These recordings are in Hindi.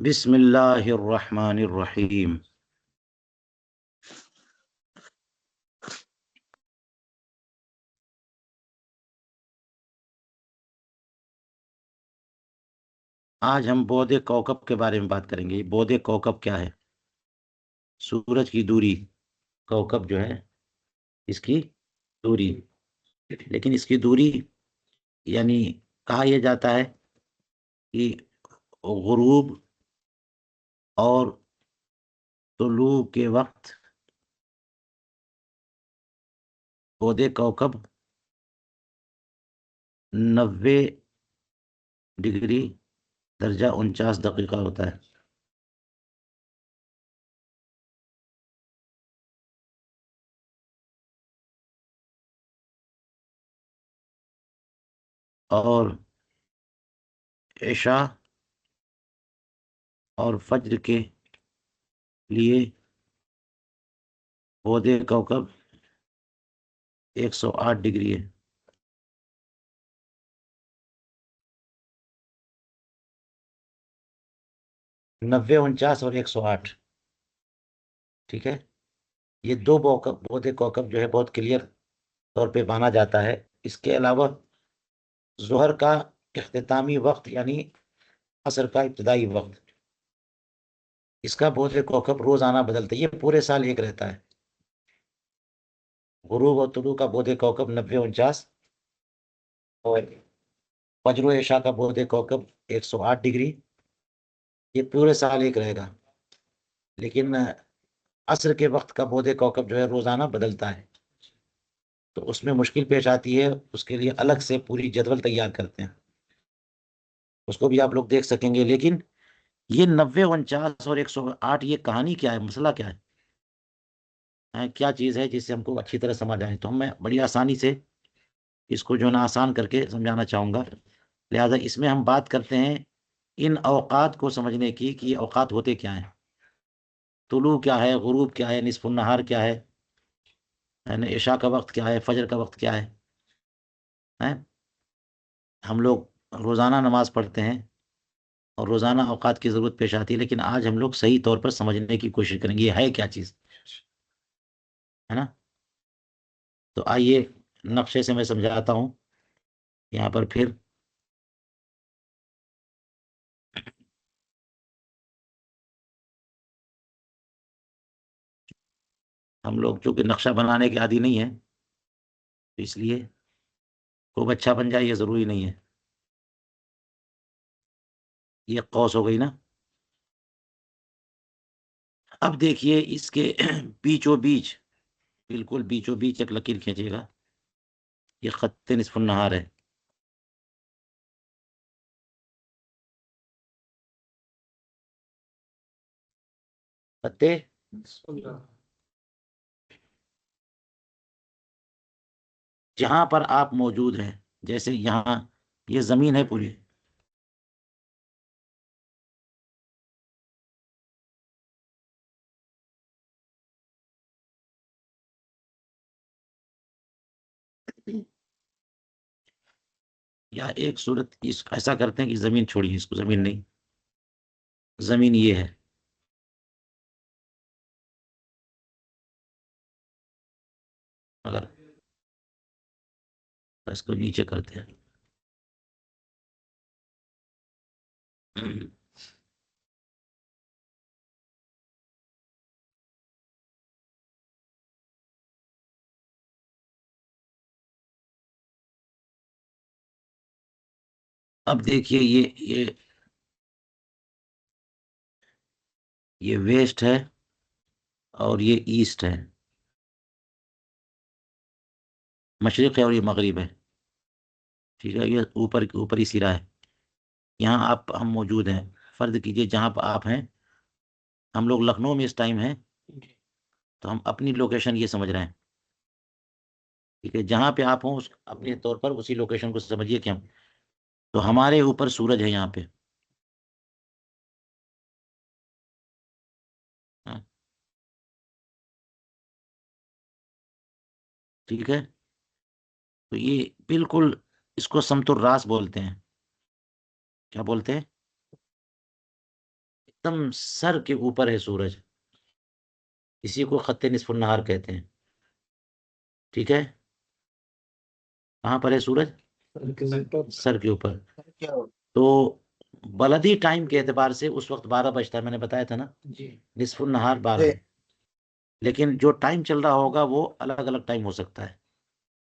बिस्मिल्लाहिर्रहमानिर्रहीम। आज हम बोधे कौकब के बारे में बात करेंगे। बोधे कौकब क्या है? सूरज की दूरी। कौकब जो है इसकी दूरी। लेकिन इसकी दूरी यानी कहा यह जाता है कि गुरूब और तुलू के वक्त बोधे कौकब 90 डिग्री दर्जा 49 दकीका होता है। और इशा और फज्र के लिए बोधे कौकब 108 डिग्री है। नब्बे, 49 और 108। ठीक है। ये दो बोधे कौकब जो है बहुत क्लियर तौर पे माना जाता है। इसके अलावा जोहर का इख्तितामी वक्त यानी असर का इब्तदाई वक्त, इसका बोधे कौकब रोजाना बदलता है। ये पूरे साल एक रहता है। गुरूब और तुलू का बोधे कौकब 90, 49। और फज्र और इशा का बोधे कौकब 108 डिग्री। ये पूरे साल एक रहेगा। लेकिन असर के वक्त का बोधे कौकब जो है रोजाना बदलता है। तो उसमें मुश्किल पेश आती है। उसके लिए अलग से पूरी जदवल तैयार करते हैं। उसको भी आप लोग देख सकेंगे। लेकिन ये 90, 49 और 108, ये कहानी क्या है? मसला क्या है? क्या चीज़ है जिससे हमको अच्छी तरह समझ आए? तो मैं बड़ी आसानी से इसको जो है ना आसान करके समझाना चाहूंगा। लिहाजा इसमें हम बात करते हैं इन औकात को समझने की कि ये औकात होते क्या हैं। तुलू क्या है, गुरूब क्या है, निस्फुन नहार क्या है ना, इशा का वक्त क्या है, फजर का वक्त क्या है? हम लोग रोज़ाना नमाज पढ़ते हैं और रोज़ाना औकात की ज़रूरत पेश आती है। लेकिन आज हम लोग सही तौर पर समझने की कोशिश करेंगे ये है क्या चीज़, है ना। तो आइए नक्शे से मैं समझाता हूँ यहाँ पर। फिर हम लोग चूंकि नक्शा बनाने के आदी नहीं है, तो इसलिए खूब अच्छा बन जाए ये ज़रूरी नहीं है। ये कौस हो गई ना। अब देखिए इसके बीचों बीच, बिल्कुल बीचों बीच एक लकीर खींचिएगा। ये खत्ते निस्फुन नहार है। खत्ते जहां पर आप मौजूद हैं, जैसे यहाँ ये जमीन है पूरी। या एक सूरत इस ऐसा करते हैं कि जमीन छोड़िए, इसको जमीन नहीं, जमीन ये है। अगर इसको नीचे करते हैं, अब देखिए ये वेस्ट है और ये ईस्ट है। मशरिक है और ये मगरिब है। ठीक है। ये ऊपर ऊपर ही सिरा है। यहाँ आप हम मौजूद हैं। फर्ज कीजिए जहाँ पर आप हैं, हम लोग लखनऊ में इस टाइम हैं। तो हम अपनी लोकेशन ये समझ रहे हैं। ठीक है। जहाँ पे आप हो उस अपने तौर पर उसी लोकेशन को समझिए कि हम, तो हमारे ऊपर सूरज है यहाँ पे। हाँ, ठीक है। तो ये बिल्कुल, इसको समतुल रास बोलते हैं। क्या बोलते हैं? एकदम सर के ऊपर है सूरज, इसी को खत्ते निस्फुन नहार कहते हैं। ठीक है, कहाँ पर है सूरज? सर के ऊपर। तो बलदी टाइम के एतबार से उस वक्त 12 बजता है, मैंने बताया था ना, निस्फुन नहार 12 है। लेकिन जो टाइम चल रहा होगा वो अलग अलग टाइम हो सकता है,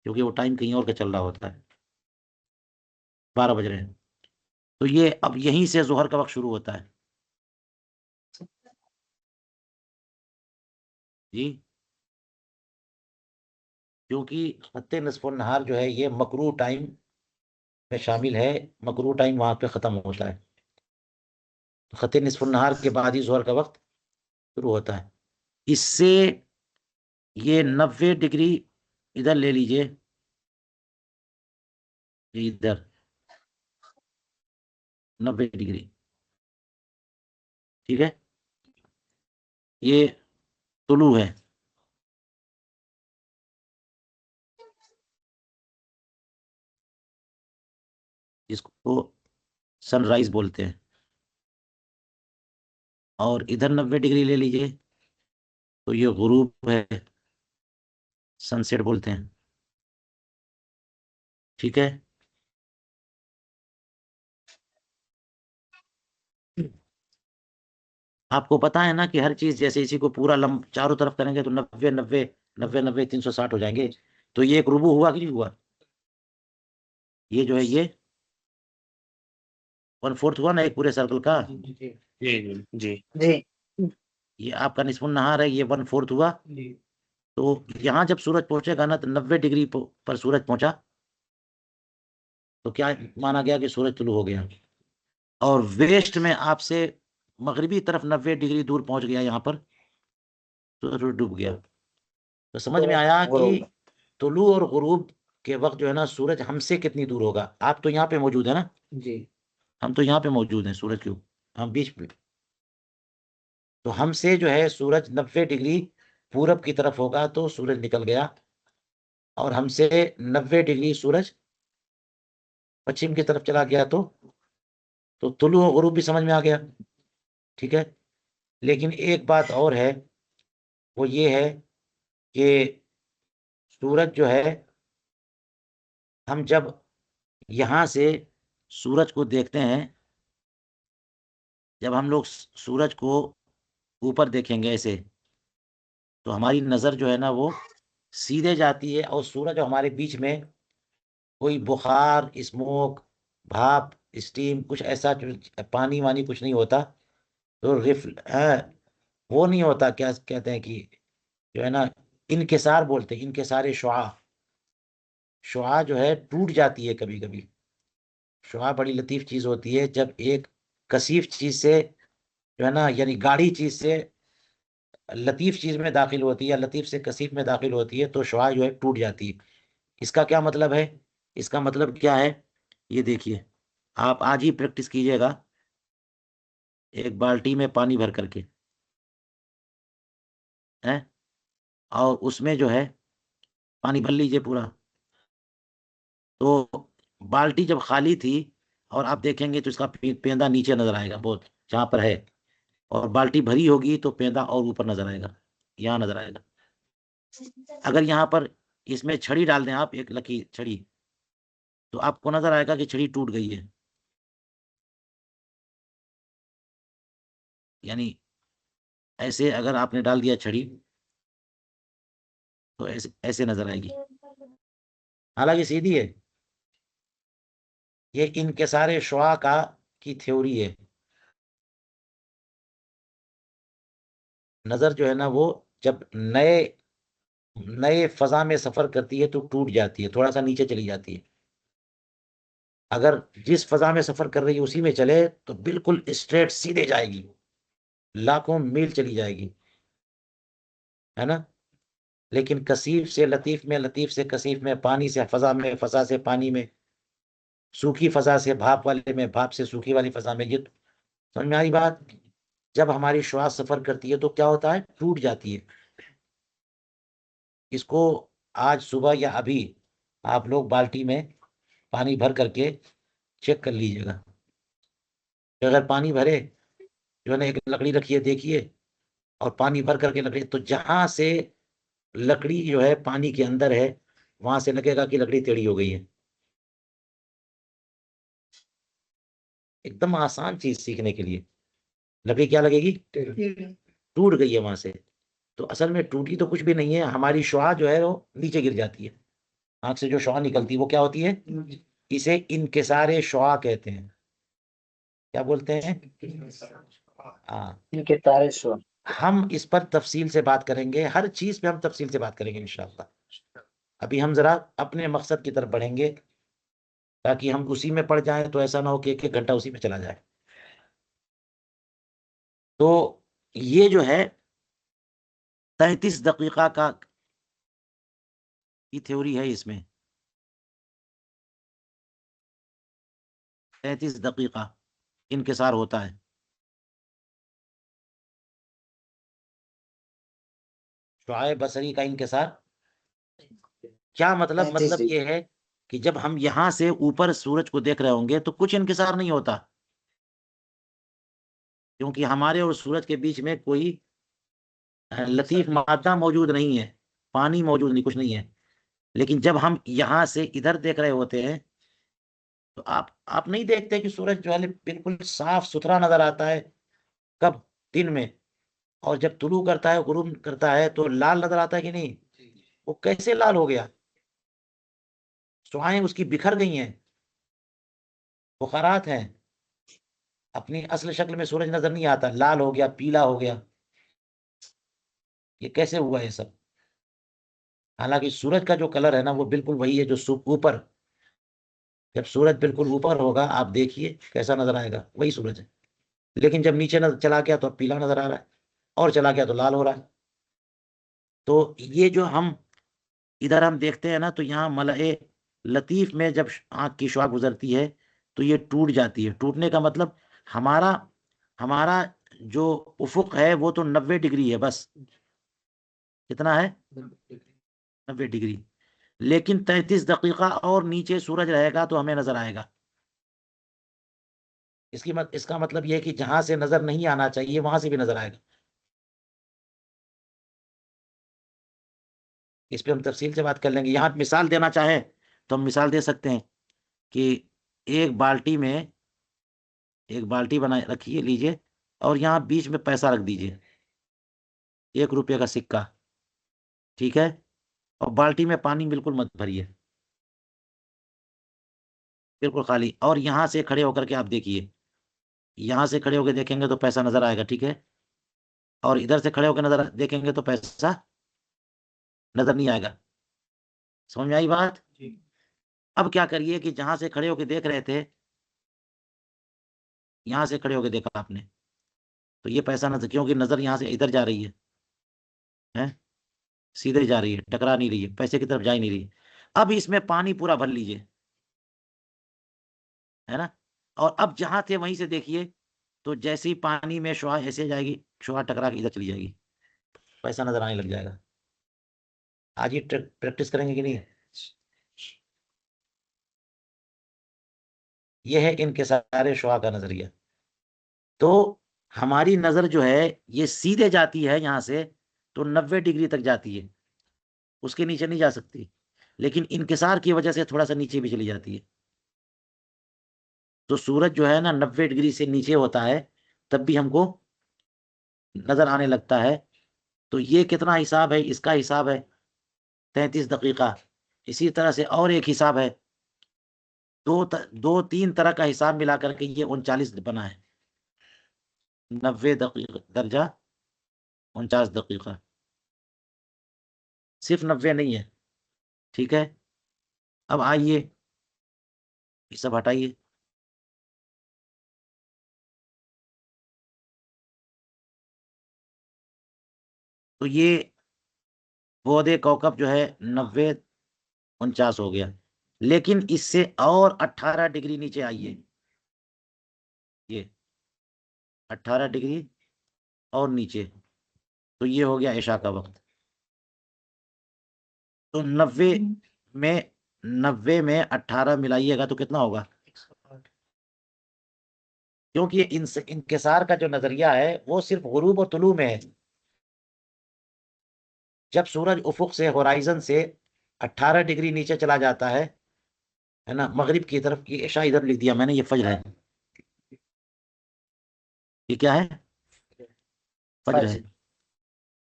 क्योंकि वो टाइम कहीं और का चल रहा होता है। 12 बज रहे हैं, तो ये अब यहीं से जोहर का वक्त शुरू होता है जी। क्योंकि खत्ते निस्फुन नहार जो है ये मकरू टाइम में शामिल है, मकरू टाइम वहां पे खत्म होता है। तो खत्ते निस्फुन नहार के बाद ही जोहर का वक्त शुरू होता है। इससे ये 90 डिग्री इधर ले लीजिए, इधर 90 डिग्री। ठीक है, ये तुलू है, जिसको सनराइज बोलते हैं। और इधर 90 डिग्री ले लीजिए, तो ये गुरूब है, सनसेट बोलते हैं। ठीक है, आपको पता है ना कि हर चीज जैसे इसी को पूरा लंब चारों तरफ करेंगे तो 90 90 90 90 360 हो जाएंगे। तो ये एक रुबू हुआ कि नहीं हुआ? ये जो है ये 1/4 हुआ ना एक पूरे सर्कल का। जी जी जी जी। ये आपका निस्फुन नहार है, ये 1/4 हुआ। तो यहाँ जब सूरज पहुंचेगा ना, तो 90 डिग्री पर सूरज पहुंचा, तो क्या माना गया कि सूरज तुलू हो गया। और वेस्ट में आपसे मगरिबी तरफ 90 डिग्री दूर पहुंच गया, यहाँ पर सूरज डूब गया। तो समझ में आया कि तुलू और गुरूब के वक्त जो है ना, सूरज हमसे कितनी दूर होगा। आप तो यहाँ पे मौजूद है ना जी। हम तो यहाँ पे मौजूद हैं सूरज के हम बीच पे। तो हमसे जो है सूरज 90 डिग्री पूरब की तरफ होगा तो सूरज निकल गया, और हमसे 90 डिग्री सूरज पश्चिम की तरफ चला गया तो तुलु और गुरूब भी समझ में आ गया। ठीक है, लेकिन एक बात और है, वो ये है कि सूरज जो है, हम जब यहां से सूरज को देखते हैं, जब हम लोग सूरज को ऊपर देखेंगे ऐसे, तो हमारी नजर जो है ना वो सीधे जाती है, और सूरज हमारे बीच में कोई बुखार, स्मोक, भाप, स्टीम, कुछ ऐसा पानी वानी कुछ नहीं होता। तो वो नहीं होता, क्या कहते हैं कि जो है ना, इनकिसार बोलते हैं, इनकिसार शुआ। शुआ जो है टूट जाती है कभी कभी। शुआ बड़ी लतीफ चीज होती है, जब एक कसीफ चीज से जो है ना, यानी गाढ़ी चीज से लतीफ चीज में दाखिल होती है, या लतीफ से कसीफ में दाखिल होती है, तो शुआ जो है टूट जाती है। इसका क्या मतलब है? इसका मतलब क्या है, ये देखिए, आप आज ही प्रैक्टिस कीजिएगा। एक बाल्टी में पानी भर करके है, और उसमें जो है पानी भर लीजिए पूरा। तो बाल्टी जब खाली थी, और आप देखेंगे तो इसका पेंदा नीचे नजर आएगा बहुत, जहां पर है। और बाल्टी भरी होगी तो पेंदा और ऊपर नजर आएगा, यहाँ नजर आएगा। अगर यहाँ पर इसमें छड़ी डाल दें आप, एक लकीर छड़ी, तो आपको नजर आएगा कि छड़ी टूट गई है। यानी ऐसे अगर आपने डाल दिया छड़ी, तो ऐसे ऐसे नजर आएगी, हालांकि सीधी है। ये इनकिसार शुआ का की थ्योरी है। नजर जो है ना वो जब नए नए फजा में सफर करती है तो टूट जाती है, थोड़ा सा नीचे चली जाती है। अगर जिस फजा में सफर कर रही है उसी में चले तो बिल्कुल स्ट्रेट सीधे जाएगी, लाखों मील चली जाएगी, है ना। लेकिन कसीफ से लतीफ में, लतीफ से कसीफ में, पानी से फजा में, फजा से पानी में, सूखी फजा से भाप वाले में, भाप से सूखी वाली फजा में, ये समझ में आई बात? जब हमारी श्वास सफर करती है तो क्या होता है, टूट जाती है। इसको आज सुबह या अभी आप लोग बाल्टी में पानी भर करके चेक कर लीजिएगा। तो अगर पानी भरे जो है ना एक लकड़ी रखी है देखिए, और पानी भर करके लकड़ी, तो जहां से लकड़ी जो है पानी के अंदर है वहां से लगेगा कि लकड़ी टेढ़ी हो गई है। एकदम आसान चीज सीखने के लिए। लकड़ी क्या लगेगी? टूट गई है वहां से। तो असल में टूटी तो कुछ भी नहीं है, हमारी शुआ जो है वो नीचे गिर जाती है। आंख से जो शुआ निकलती है वो क्या होती है? इसे इनकिसारे शुआ कहते हैं। क्या बोलते हैं? हाँ। इनके तारे शो। हम इस पर तफसील से बात करेंगे, हर चीज पे हम तफसील से बात करेंगे इंशाअल्लाह। अभी हम जरा अपने मकसद की तरफ बढ़ेंगे, ताकि हम उसी में पड़ जाएं तो ऐसा ना हो कि एक एक घंटा उसी में चला जाए। तो ये जो है 33 दकीका का की थ्योरी है इसमें। 33 दकीका इनकिसार होता है। शुआए बसरी का इनकिसार क्या मतलब? मतलब ये है कि जब हम यहां से ऊपर सूरज को देख रहे होंगे तो कुछ इनकिसार नहीं होता, क्योंकि हमारे और सूरज के बीच में कोई लतीफ मादा मौजूद नहीं है, पानी मौजूद नहीं, कुछ नहीं है। लेकिन जब हम यहाँ से इधर देख रहे होते हैं तो आप नहीं देखते कि सूरज जो है बिल्कुल साफ सुथरा नजर आता है। कब? दिन में। और जब तुलू करता है, गुरूब करता है, तो लाल नजर आता है कि नहीं? वो कैसे लाल हो गया? शुआएं उसकी बिखर गई हैं, बुखारात हैं। अपनी असल शक्ल में सूरज नजर नहीं आता, लाल हो गया, पीला हो गया। ये कैसे हुआ ये सब? हालांकि सूरज का जो कलर है ना वो बिल्कुल वही है जो ऊपर। जब सूरज बिल्कुल ऊपर होगा आप देखिए कैसा नजर आएगा, वही सूरज है। लेकिन जब नीचे नजर चला गया तो अब पीला नजर आ रहा है, और चला गया तो लाल हो रहा है। तो ये जो हम इधर हम देखते हैं ना, तो यहाँ मलए लतीफ में जब आंख की शुआ गुजरती है तो ये टूट जाती है। टूटने का मतलब हमारा हमारा जो उफुक है वो तो 90 डिग्री है बस। कितना है? 90 डिग्री। लेकिन 33 दकीका और नीचे सूरज रहेगा तो हमें नजर आएगा। इसका मतलब यह है कि जहां से नजर नहीं आना चाहिए वहां से भी नजर आएगा। इस पे हम तफसील से बात कर लेंगे। यहाँ मिसाल देना चाहें तो हम मिसाल दे सकते हैं कि एक बाल्टी में, एक बाल्टी बना रखिए, लीजिए, और यहाँ बीच में पैसा रख दीजिए, 1 रुपये का सिक्का। ठीक है? और बाल्टी में पानी बिल्कुल मत भरिए, बिल्कुल खाली। और यहाँ से खड़े होकर के आप देखिए, यहाँ से खड़े होकर देखेंगे तो पैसा नजर आएगा, ठीक है? और इधर से खड़े होकर नजर देखेंगे तो पैसा नजर नहीं आएगा। समझ में आई बात? अब क्या करिए कि जहां से खड़े होकर देख रहे थे, यहाँ से खड़े होकर देखा आपने, तो ये पैसा नजर, क्योंकि नजर यहाँ से इधर जा रही है, सीधे जा रही है, टकरा नहीं रही है, पैसे की तरफ जा ही नहीं रही है। अब इसमें पानी पूरा भर लीजिए, है ना? और अब जहां थे वहीं से देखिए, तो जैसे ही पानी में शुआ ऐसे जाएगी, शुआ टकरा के इधर चली जाएगी, पैसा नजर आने लग जाएगा। आज ही प्रैक्टिस करेंगे कि नहीं? यह है इनकिसार शुआ का नजरिया। तो हमारी नजर जो है ये सीधे जाती है यहाँ से तो 90 डिग्री तक जाती है, उसके नीचे नहीं जा सकती। लेकिन इनकिसार की वजह से थोड़ा सा नीचे भी चली जाती है। तो सूरज जो है ना 90 डिग्री से नीचे होता है तब भी हमको नजर आने लगता है। तो ये कितना हिसाब है? इसका हिसाब है 33 दकीका। इसी तरह से और एक हिसाब है, दो तीन तरह का हिसाब मिला करके ये 39 बना है। 90 दर्जा 49 दकीका, सिर्फ 90 नहीं है। ठीक है? अब आइए, ये सब हटाइए। तो ये पौधे कौकब जो है 90 49 हो गया। लेकिन इससे और 18 डिग्री नीचे आइए, ये 18 डिग्री और नीचे, तो ये हो गया ईशा का वक्त। तो 90 में 18 मिलाइएगा तो कितना होगा? क्योंकि इंकिसार का जो नजरिया है वो सिर्फ गुरूब और तुलू में है। जब सूरज उफुक से, होराइजन से 18 डिग्री नीचे चला जाता है ना, मगरिब की तरफ। ये इशा इधर लिख दिया मैंने, ये फज्र है। ये क्या है? फज्र है।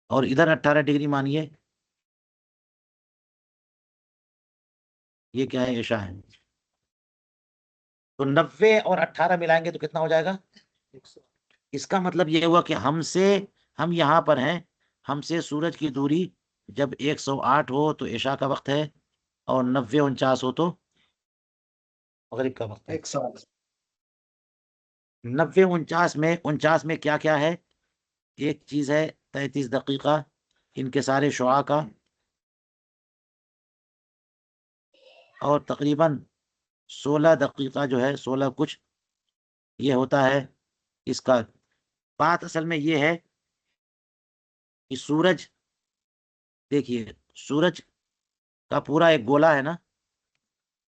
और इधर 18 डिग्री मानिए, ये क्या है? इशा है। तो 90 और 18 मिलाएंगे तो कितना हो जाएगा? इसका मतलब ये हुआ कि हम यहाँ पर हैं, हमसे सूरज की दूरी जब 108 हो तो इशा का वक्त है, और 90-49 हो तो मगरिब का वक्त है। 90-49 में क्या क्या है? एक चीज है 33 दकीका इनके सारे शुआ का, और तकरीबन 16 दकीका जो है, 16 कुछ ये होता है इसका। बात असल में ये है कि सूरज, देखिए सूरज का पूरा एक गोला है ना,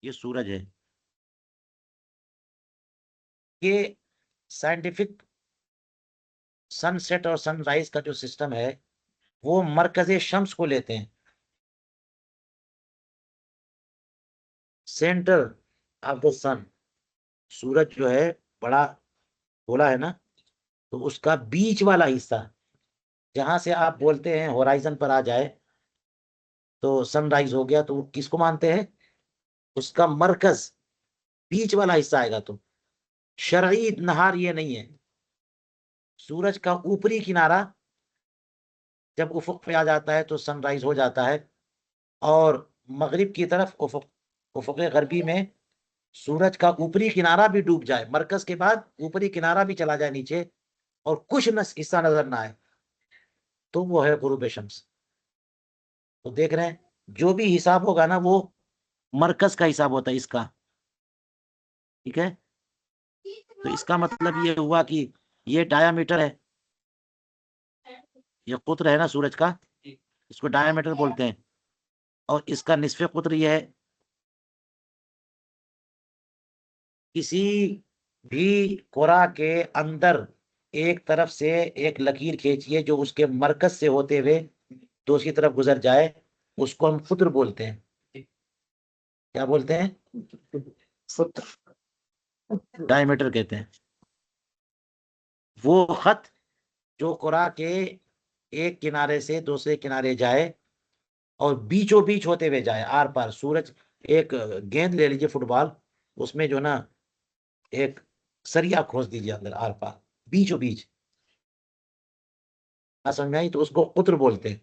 ये सूरज है। ये साइंटिफिक सनसेट और सनराइज का जो सिस्टम है वो मरकजे शम्स को लेते हैं, सेंटर ऑफ द सन। सूरज जो है बड़ा गोला है ना, तो उसका बीच वाला हिस्सा जहां से आप बोलते हैं होराइजन पर आ जाए तो सनराइज हो गया, तो वो किसको मानते हैं? उसका मरकज, बीच वाला हिस्सा आएगा। तो शरई नहार ये नहीं है। सूरज का ऊपरी किनारा जब उफुक पे आ जाता है तो सनराइज हो जाता है, और मगरिब की तरफ उफुक, उफुक गरबी में सूरज का ऊपरी किनारा भी डूब जाए, मरकज के बाद ऊपरी किनारा भी चला जाए नीचे, और कुछ हिस्सा नजर ना आए, तो वो है गुरूब शम्स। तो देख रहे हैं, जो भी हिसाब होगा ना वो मरकज का हिसाब होता है इसका। ठीक है, तो इसका मतलब ये हुआ कि ये डायामीटर है, ये कुत्र है ना सूरज का, इसको डायामीटर बोलते हैं। और इसका निस्फे कुत्र ये है। किसी भी कुरा के अंदर एक तरफ से एक लकीर खींचिए जो उसके मरकज से होते हुए दूसरी तरफ गुजर जाए, उसको हम कुत्र बोलते हैं। क्या बोलते हैं? डायमीटर कहते हैं। वो खत जो कुरा के एक किनारे से दूसरे किनारे जाए और बीचों बीच होते हुए जाए, आर पार। सूरज, एक गेंद ले लीजिए फुटबॉल, उसमें जो ना एक सरिया खोस दीजिए अंदर, आर पार बीचों बीच, समझ में आई? तो उसको कुत्र बोलते हैं।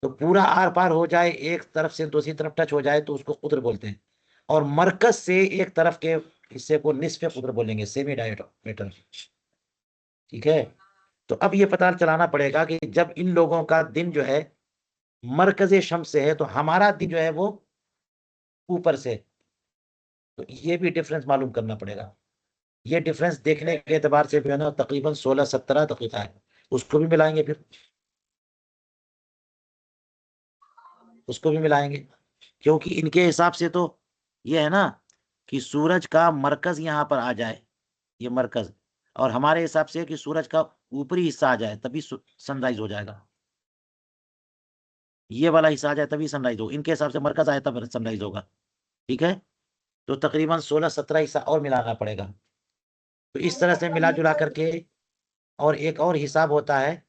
तो पूरा आर पार हो जाए, एक तरफ से दूसरी तरफ टच हो जाए तो उसको कुत्र बोलते हैं। और मरकज से एक तरफ के हिस्से को निस्फे कुत्र बोलेंगे, सेमी डायमीटर। ठीक है, तो अब ये पता चलाना पड़ेगा कि जब इन लोगों का दिन जो है मरकजे शम्स से है, तो हमारा दिन जो है वो ऊपर से। तो ये भी डिफरेंस मालूम करना पड़ेगा। ये डिफरेंस देखने के एतबार से भी है ना तकरीबन 16-17 दकीका है। उसको भी मिलाएंगे, फिर उसको भी मिलाएंगे, क्योंकि इनके हिसाब से तो ये है ना कि सूरज का मरकज यहाँ पर आ जाए, ये मरकज। और हमारे हिसाब से कि सूरज का ऊपरी हिस्सा आ जाए तभी सनराइज हो जाएगा। ये वाला हिस्सा आ जाए तभी सनराइज हो, इनके हिसाब से मरकज आए तब सनराइज होगा। ठीक है, तो तकरीबन 16-17 हिस्सा और मिलाना पड़ेगा। तो इस तरह से मिला जुला करके, और एक और हिसाब होता है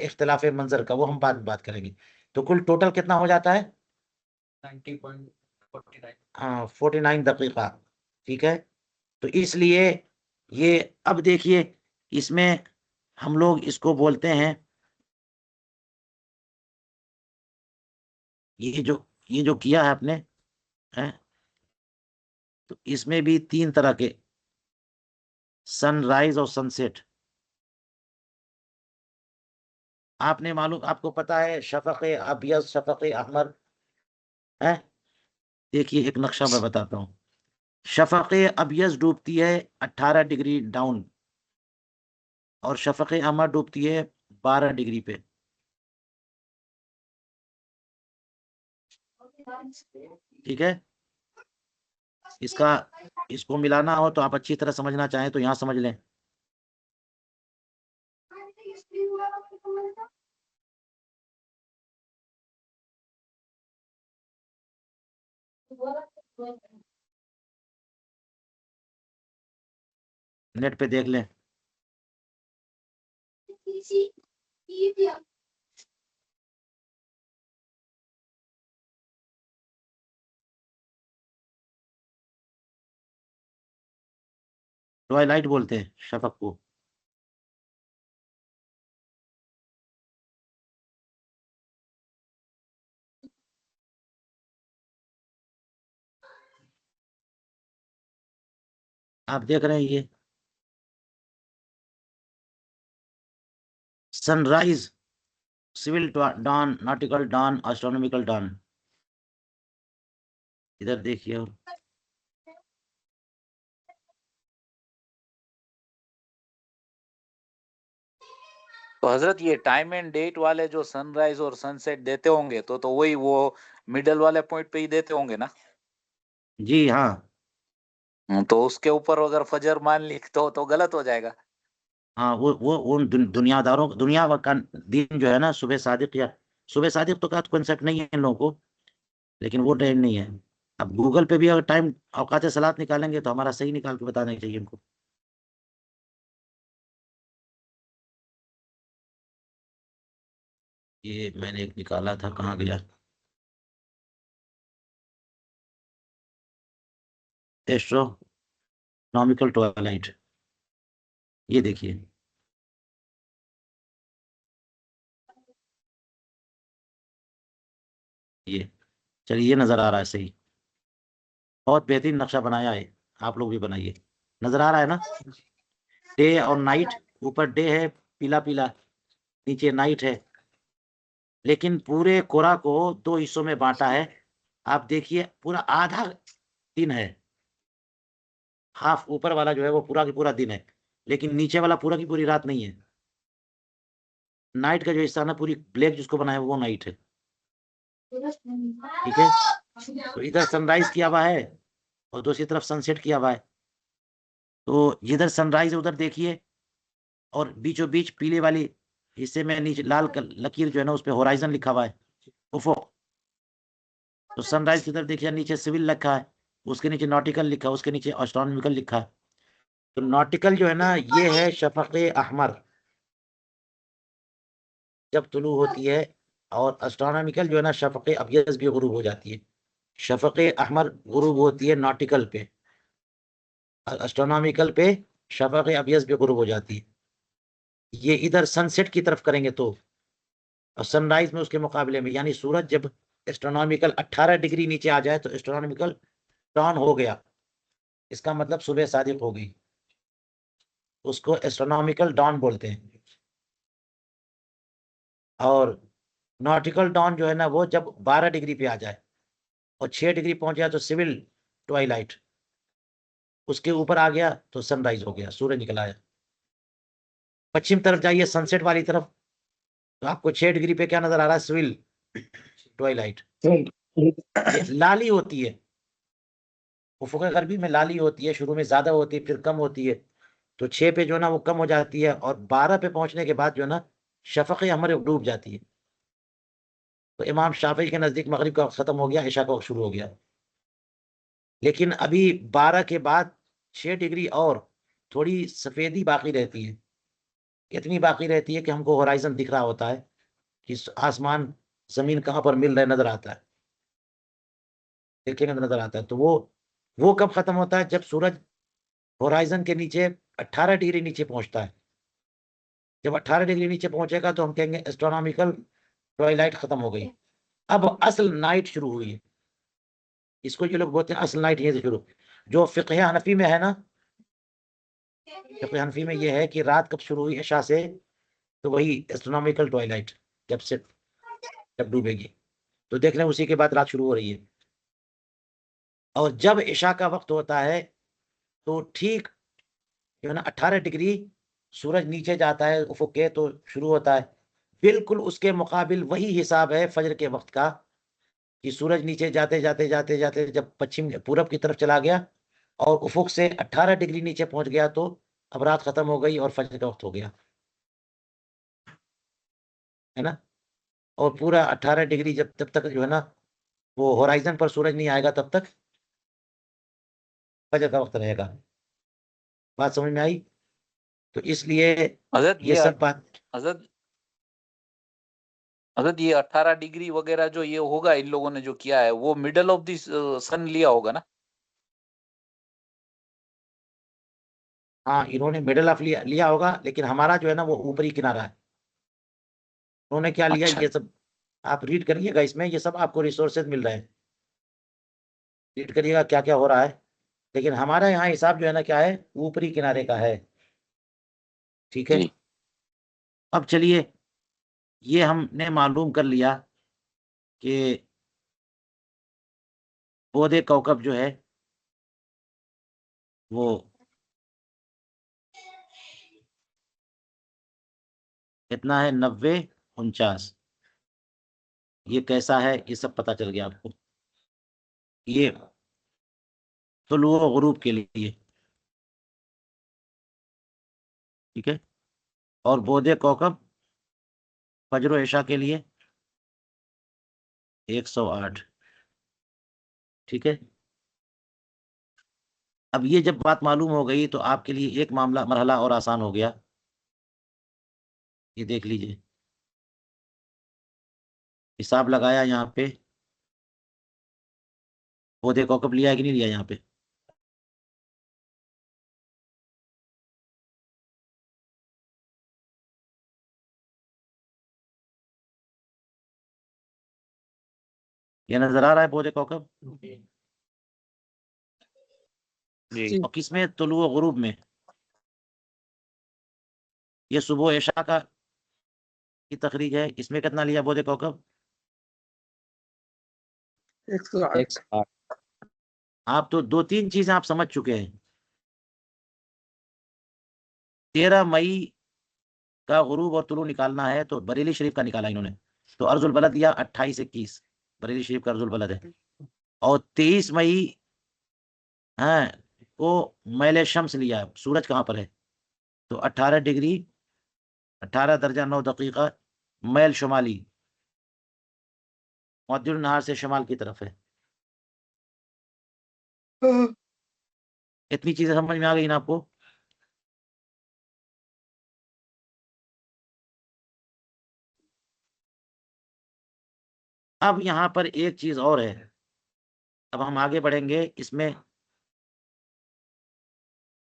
इख्तिलाफ मंजर का, वो हम बाद में बात करेंगे। तो कुल टोटल कितना हो जाता है? 90.49। हाँ, 49 दकीका। ठीक है, तो इसलिए ये, अब देखिए इसमें हम लोग इसको बोलते हैं, ये जो किया है आपने, है, तो इसमें भी 3 तरह के सनराइज और सनसेट। आपने मालूम, आपको पता है शफक अबियज, शफक अहमर है? देखिए एक नक्शा मैं बताता हूँ। शफक अबियज डूबती है 18 डिग्री डाउन, और शफक अहमर डूबती है 12 डिग्री पे। ठीक है, इसका इसको मिलाना हो तो आप अच्छी तरह समझना चाहें तो यहाँ समझ लें। नेट पे देख लें। ट्वाइलाइट बोलते हैं शफक को। आप देख रहे हैं ये sunrise, civil dawn, nautical dawn, astronomical dawn. इधर देखिए। और तो हजरत ये टाइम एंड डेट वाले जो सनराइज और सनसेट देते होंगे तो वही वो मिडल वाले पॉइंट पे ही देते होंगे ना। जी हाँ। तो उसके ऊपर अगर फजर मान लिख तो गलत हो जाएगा। हाँ, वो उन दुनियादारों, दुनिया का दिन जो है ना, सुबह सादिक या सुबह सादिक तो का कॉन्सेप्ट नहीं है इन लोगों को, लेकिन वो टाइम नहीं है। अब गूगल पे भी अगर टाइम औकात सलात निकालेंगे तो हमारा सही निकाल के बताना चाहिए इनको। ये मैंने एक निकाला था, कहाँ गया? एस्ट्रोनॉमिकल ट्वाइलाइट, ये देखिए। ये चलिए, ये नजर आ रहा है सही। बहुत बेहतरीन नक्शा बनाया है, आप लोग भी बनाइए। नजर आ रहा है ना? डे और नाइट, ऊपर डे है पीला पीला, नीचे नाइट है। लेकिन पूरे कोरा को दो हिस्सों में बांटा है। आप देखिए, पूरा आधा दिन है। हाफ ऊपर वाला जो है वो पूरा की पूरा दिन है, लेकिन नीचे वाला पूरा की पूरी रात नहीं है। नाइट का जो हिस्सा ना, पूरी ब्लैक जिसको बनाया वो नाइट है। ठीक है। तो इधर सनराइज किया हुआ है और दूसरी तरफ सनसेट किया हुआ है। तो जिधर सनराइज है उधर देखिए, और बीचों बीच पीले वाली हिस्से में नीचे लाल लकीर जो है ना, उस पे होराइजन लिखा हुआ है, उफक। तो सनराइज की तरफ देखिए, नीचे सिविल लिखा है, उसके नीचे नॉटिकल लिखा है, उसके नीचे एस्ट्रोनॉमिकल लिखा है। तो नॉटिकल जो है ना, ये है शफक अहमर जब तुलू होती है, और एस्ट्रोनॉमिकल जो है ना, शफक अबियज भी गुरूब हो जाती है। शफक अहमर गुरूब होती है नॉटिकल पे, एस्ट्रोनॉमिकल पे शफक अबियज भी गुरूब हो जाती है। ये इधर सनसेट की तरफ करेंगे तो, और सनराइज में उसके मुकाबले में, यानी सूरज जब एस्ट्रोनॉमिकल 18 डिग्री नीचे आ जाए तो एस्ट्रोनॉमिकल डॉन हो गया, इसका मतलब सुबह सादिक हो गई, उसको एस्ट्रोनॉमिकल डॉन बोलते हैं। और नॉटिकल डॉन जो है ना, वो जब 12 डिग्री पे आ जाए और 6 डिग्री पहुंच जाए तो सिविल ट्वाइलाइट, उसके ऊपर आ गया तो सनराइज हो गया, सूरज निकल आया। पश्चिम तरफ जाइए सनसेट वाली तरफ, तो आपको 6 डिग्री पे क्या नजर आ रहा है? Civil twilight. ये लाली होती है, उफुक गर्मी में लाली होती है, शुरू में ज्यादा होती है फिर कम होती है। तो 6 पे जो है ना वो कम हो जाती है, और 12 पे पहुंचने के बाद जो है ना, शफक हमारे डूब जाती है। तो इमाम शाफी के नजदीक मगरिब का वक्त खत्म हो गया, इशा का वक्त शुरू हो गया। लेकिन अभी 12 के बाद 6 डिग्री और थोड़ी सफेदी बाकी रहती है। इतनी बाकी रहती है कि हमको होराइजन दिख रहा होता है कि आसमान जमीन कहाँ पर मिल रहा है, नजर आता है, देखेंगे तो नजर आता है। तो वो कब खत्म होता है? जब सूरज होराइजन के नीचे 18 डिग्री नीचे पहुंचता है। जब 18 डिग्री नीचे पहुंचेगा तो हम कहेंगे एस्ट्रोनॉमिकल ट्वाइलाइट खत्म हो गई, अब असल नाइट शुरू हुई है। इसको ये लोग बोलते हैं असल नाइट, यहीं से शुरू। जो फिqh हनफी में है ना, फिqh हनफी में ये है कि रात कब शुरू हुई इशा से, तो वही एस्ट्रोनॉमिकल ट्वाइलाइट जब से जब डूबेगी, तो देख लें उसी के बाद रात शुरू हो रही है। और जब इशा का वक्त होता है तो ठीक जो है ना, 18 डिग्री सूरज नीचे जाता है उफुक के, तो शुरू होता है। बिल्कुल उसके मुकाबिल वही हिसाब है फजर के वक्त का, कि सूरज नीचे जाते जाते जाते जाते जब पश्चिम पूरब की तरफ चला गया और उफुक से 18 डिग्री नीचे पहुंच गया तो अब रात खत्म हो गई और फजर का वक्त हो गया, है ना। और पूरा 18 डिग्री जब तब तक जो है ना वो होराइजन पर सूरज नहीं आएगा तब तक फजर का वक्त रहेगा। बात समझ में आई? तो इसलिए हजरत ये सब बात हजरत हजरत ये 18 डिग्री वगैरह जो ये होगा इन लोगों ने जो किया है वो मिडल ऑफ दिस सन लिया होगा ना। हाँ, इन्होंने मिडल ऑफ लिया होगा, लेकिन हमारा जो है ना वो ऊपरी किनारा है। उन्होंने क्या लिया अच्छा ये सब आप रीड करिएगा, इसमें ये सब आपको रिसोर्सेज मिल रहे हैं, रीड करिएगा क्या क्या हो रहा है। लेकिन हमारा यहाँ हिसाब जो है ना क्या है, ऊपरी किनारे का है, ठीक है। जी अब चलिए, ये हमने मालूम कर लिया कि पौधे कौकब जो है वो कितना है, 90 49। ये कैसा है ये सब पता चल गया आपको। ये तुलू व गुरूब के लिए, ठीक है। और बोधे कौकब फजर व इशा के लिए 108, ठीक है। अब ये जब बात मालूम हो गई तो आपके लिए एक मामला मरहला और आसान हो गया। ये देख लीजिए, हिसाब लगाया यहाँ पे, पौधे कौकब लिया है कि नहीं लिया यहाँ पे। ये नजर आ रहा है पौधे कौकब, जी और किसमें, तुलू व गुरूब में। ये सुबह इशा का की तखरीज है, इसमें कितना लिया पौधे कौकब, 108। आप तो 2 3 चीजें आप समझ चुके हैं। 13 मई का गुरूब और तुलू निकालना है तो बरेली शरीफ का निकाला इन्होंने, तो अर्जुल बलद दिया 28 21, बरेली शरीफ का अर्जुल बलद है। और 23 मई है को मैल शम्स लिया, सूरज कहाँ पर है, तो 18 डिग्री 18 दर्जा 9 दकीका मैल शुमाली, मौजुल नहार से शमाल की तरफ है। इतनी चीजें समझ में आ गई ना आपको। अब यहाँ पर एक चीज और है, अब हम आगे बढ़ेंगे इसमें,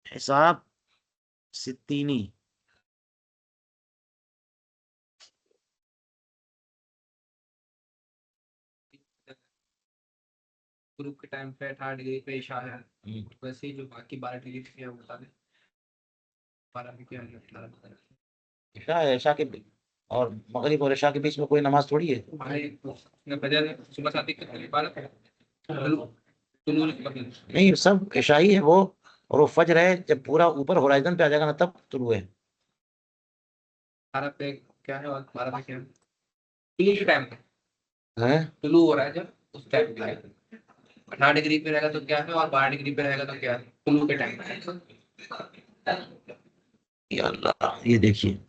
हिसाब सित्तीनी। ग्रुप के टाइम पे 18 डिग्री पे इशा है, वैसे ही जो बाकी 12 डिग्री पे हम बता दें 12 में क्या है। इशा है, इशा के और मगरिब और इशा के बीच में कोई नमाज थोड़ी है। भाई फजर सुबह 7 की 12 तुलू नहीं, सब इशा ही है वो, और वो फजर है जब पूरा ऊपर होराइजन पे आ जाएगा ना तब तुलू है। 12 पे क्या है और 12 पे क्या है, ये जो टाइम हैं? तुलू हो रहा है जब उस टाइम पे 18 डिग्री पे रहेगा तो क्या है और 12 डिग्री पे रहेगा तो क्या है, तुलू के टाइम पे। या अल्लाह, ये देखिए,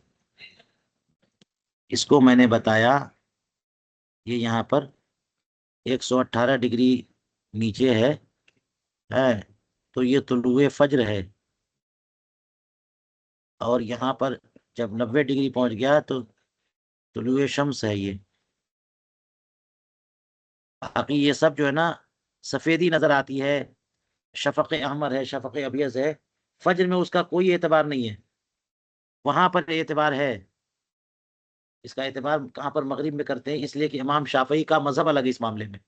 इसको मैंने बताया, ये यहाँ पर 118 डिग्री नीचे है तो ये तुलुए फज्र है। और यहाँ पर जब 90 डिग्री पहुंच गया तो तुलुए शम्स है ये। बाकी ये सब जो है ना सफेदी नजर आती है, शफक अहमर है, शफक अबियज है, फज्र में उसका कोई एतबार नहीं है, वहां पर एतबार है। इसका एतबार कहाँ पर, मगरिब में करते हैं, इसलिए कि इमाम शाफई का मजहब अलग है इस मामले में।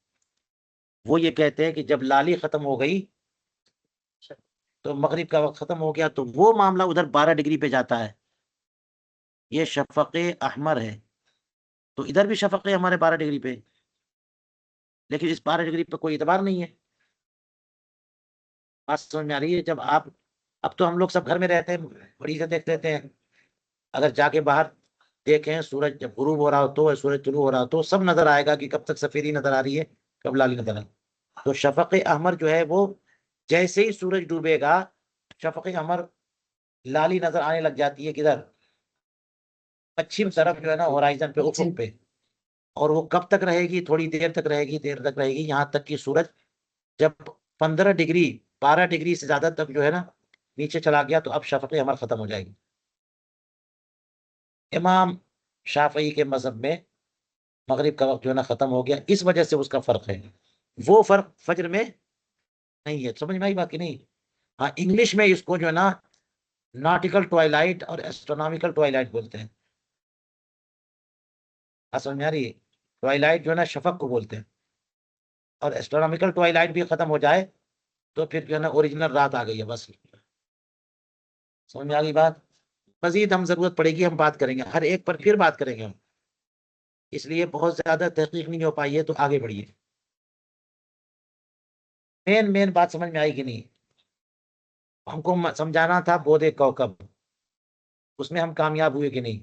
वो ये कहते हैं कि जब लाली खत्म हो गई तो मगरिब का वक्त खत्म हो गया, तो वो मामला उधर 12 डिग्री पे जाता है, ये शफक अहमर है। तो इधर भी शफक अहमर है 12 डिग्री पे, लेकिन इस 12 डिग्री पे कोई एतबार नहीं है। बात समझ में आ रही है? जब आप, अब तो हम लोग सब घर में रहते हैं, बड़ी से देख लेते हैं, अगर जाके बाहर देखें सूरज जब गुरूब हो रहा हो तो, सूरज तुलू हो रहा हो तो, सब नजर आएगा कि कब तक सफेदी नजर आ रही है, कब लाली नजर आ रही है। तो शफक अहमर जो है वो जैसे ही सूरज डूबेगा शफक़ अमर लाली नजर आने लग जाती है, किधर? पश्चिम तरफ जो है ना, होराइजन पे, उफुक पे। और वो कब तक रहेगी? थोड़ी देर तक रहेगी, देर तक रहेगी, यहाँ तक कि सूरज जब 15 डिग्री 12 डिग्री से ज्यादा तक जो है ना नीचे चला गया तो अब शफक़ अमर खत्म हो जाएगी। इमाम शाफई के मजहब में मगरिब का वक्त जो है ना खत्म हो गया, इस वजह से उसका फर्क है। वो फर्क फजर में नहीं है। समझ में आई बात की नहीं? हाँ, इंग्लिश में इसको जो है ना नॉटिकल ट्वाइलाइट और एस्ट्रोनॉमिकल ट्वाइलाइट बोलते हैं। समझ में आ रही है? ट्वाइलाइट जो है ना शफक को बोलते हैं, और एस्ट्रोनॉमिकल ट्वाइलाइट भी खत्म हो जाए तो फिर जो है ना ओरिजिनल रात आ गई है, बस। समझ में आ गई बात? मजीद हम जरूरत पड़ेगी हम बात करेंगे, हर एक पर फिर बात करेंगे हम, इसलिए बहुत ज्यादा तहकीक नहीं हो पाई है, तो आगे बढ़िए। मेन बात समझ में आई कि नहीं? हमको समझाना था बोधे कौकब, उसमें हम कामयाब हुए कि नहीं?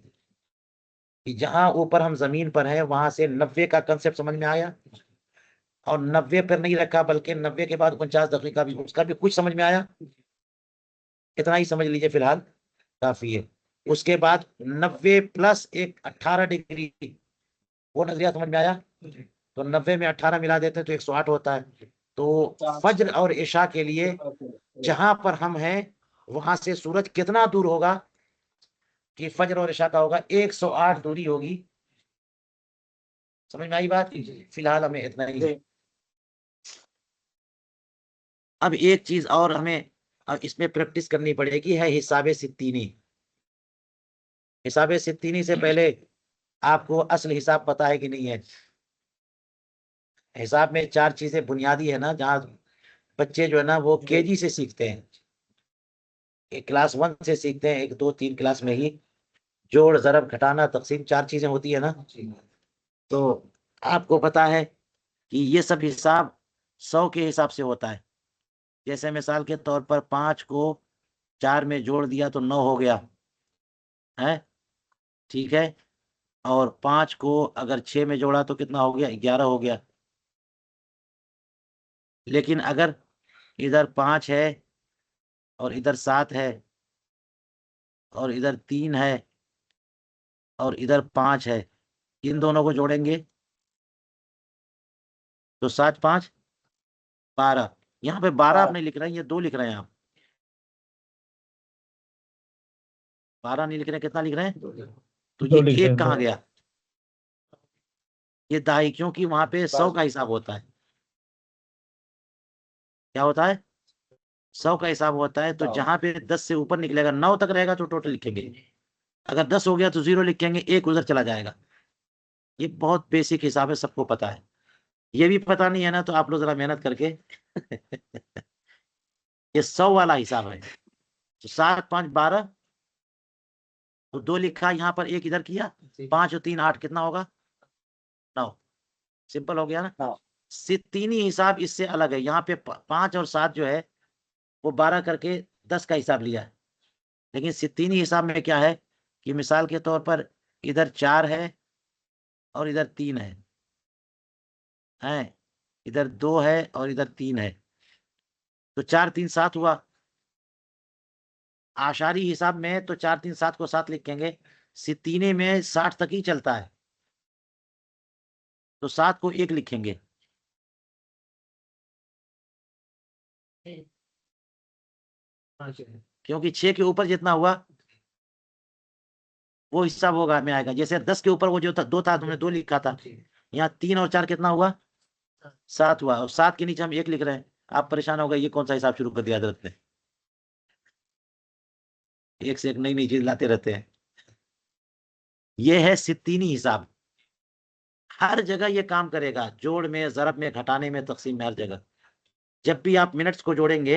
कि जहां ऊपर हम जमीन पर हैं वहां से 90 का कंसेप्ट समझ में आया, और 90 पर नहीं रखा बल्कि 90 के बाद 49 का भी, उसका भी कुछ समझ में आया। इतना ही समझ लीजिए फिलहाल, काफी है। उसके बाद 90 प्लस एक 18 डिग्री, वो नजरिया समझ में आया। तो 90 में 18 मिला देते हैं तो 108 होता है। तो फज्र और इशा के लिए जहां पर हम हैं वहां से सूरज कितना दूर होगा कि फज्र और इशा का होगा? 108 दूरी होगी। समझ में आई बात? फिलहाल हमें इतना ही। अब एक चीज और हमें अब इसमें प्रैक्टिस करनी पड़ेगी, है हिसाबे सित्तीनी। हिसाबे सित्तीनी से पहले आपको असल हिसाब पता है कि नहीं है? हिसाब में 4 चीजें बुनियादी है ना, जहाँ बच्चे जो है ना वो केजी से सीखते हैं, एक क्लास 1 से सीखते हैं, 1 2 3 क्लास में ही जोड़ जरब घटाना तकसीम 4 चीजें होती है ना। तो आपको पता है कि ये सब हिसाब 100 के हिसाब से होता है। जैसे मिसाल के तौर पर 5 को 4 में जोड़ दिया तो 9 हो गया है, ठीक है। और 5 को अगर 6 में जोड़ा तो कितना हो गया? 11 हो गया। लेकिन अगर इधर 5 है और इधर 7 है और इधर 3 है और इधर 5 है, इन दोनों को जोड़ेंगे तो 7 5 12। यहाँ पे 12 आप नहीं लिख रहे हैं, ये 2 लिख रहे हैं आप। 12 नहीं लिख रहे हैं, कितना लिख रहे हैं? तो ये एक कहाँ गया? ये दाई, क्योंकि वहां पे 100 का हिसाब होता है। क्या होता है? 100 का हिसाब होता है। तो जहां पे 10 से ऊपर निकलेगा 9 तक रहेगा तो टोटल लिखेंगे। अगर 10 हो गया तो 0 लिखेंगे, 1 उधर चला जाएगा। ये बहुत बेसिक हिसाब है, सबको पता है। ये भी पता नहीं है ना, तो आप लोग जरा मेहनत करके ये 100 वाला हिसाब है। तो 7 5 12, तो 2 लिखा यहाँ पर, 1 इधर किया, 5 और 3 8, कितना होगा? 9। सिंपल हो गया ना। सित्तीनी हिसाब इससे अलग है। यहाँ पे 5 और 7 जो है वो 12 करके 10 का हिसाब लिया है। लेकिन सित्तीनी हिसाब में क्या है कि मिसाल के तौर पर इधर 4 है और इधर 3 है, इधर 2 है और इधर 3 है, तो 4 3 7 हुआ। आशारी हिसाब में तो 4 3 7 को 7 लिखेंगे। सित्तीने में 60 तक ही चलता है, तो 7 को 1 लिखेंगे। क्योंकि 6 के ऊपर जितना हुआ वो हिसाब होगा में आएगा। जैसे 10 के ऊपर वो जो था 2 था, तुमने 2 लिखा था। यहाँ 3 और 4 कितना हुआ? 7 हुआ। और 7 के नीचे हम 1 लिख रहे हैं। आप परेशान हो गए, ये कौन सा हिसाब शुरू कर दिया हजरत ने? एक से एक नई नई चीज लाते रहते हैं। ये है सित्तीनी हिसाब। हर जगह ये काम करेगा, जोड़ में, जरब में, घटाने में, तकसीम में, हर जगह। जब भी आप मिनट्स को जोड़ेंगे,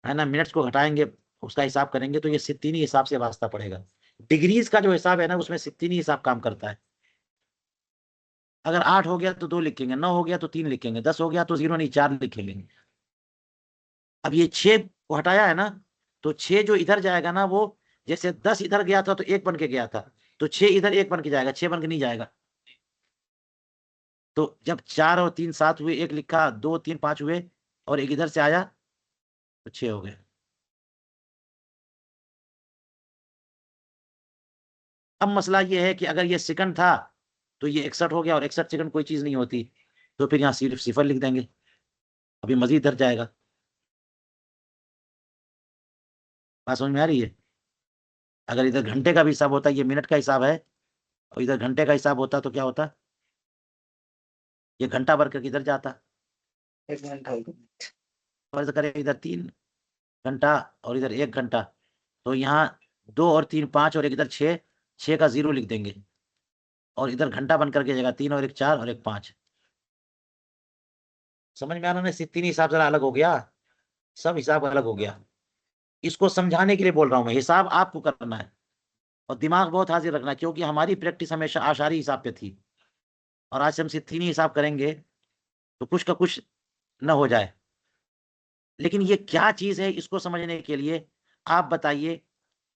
है ना, मिनट्स को घटाएंगे, उसका हिसाब करेंगे, तो ये सित्तीनी हिसाब से वास्ता पड़ेगा। डिग्रीज का जो हिसाब है ना, उसमें सित्तीनी हिसाब काम करता है। अगर 8 हो गया तो 2 लिखेंगे, 9 हो गया तो 3 लिखेंगे, 10 हो गया तो 0 नहीं 4 लिखेंगे। अब ये 6 को हटाया है ना, तो 6 जो इधर जाएगा ना, वो जैसे 10 इधर गया था तो 1 बन के गया था, तो 6 इधर 1 बन के जाएगा, 6 बन के नहीं जाएगा। तो जब 4 और 3 7 हुए, 1 लिखा, 2 3 5 हुए और 1 इधर से आया, तो 6 हो गए। अब मसला ये है कि अगर ये सेकंड था तो ये 61 हो गया, और 61 सेकंड कोई चीज नहीं होती, तो फिर यहाँ सिर्फ सिफर लिख देंगे, अभी मजीद डर जाएगा। बात समझ में आ रही है? अगर इधर घंटे का भी हिसाब होता, ये मिनट का हिसाब है, और इधर घंटे का हिसाब होता तो क्या होता, ये घंटा भर करके इधर जाता, 1 घंटा फर्ज करें इधर 3 घंटा और इधर 1 घंटा, तो यहाँ 2 और 3 5 और एक इधर 6, 6 का 0 लिख देंगे, और इधर घंटा बन करके जाएगा 3 और 1 4 और 1 5। समझ में आ रहा है? तीन हिसाब जरा अलग हो गया, सब हिसाब अलग हो गया। इसको समझाने के लिए बोल रहा हूं मैं, हिसाब आपको करना है और दिमाग बहुत हाजिर रखना है, क्योंकि हमारी प्रैक्टिस हमेशा आशारी हिसाब पे थी, और आज से हम तीन ही हिसाब करेंगे तो कुछ का कुछ न हो जाए। लेकिन ये क्या चीज है, इसको समझने के लिए आप बताइए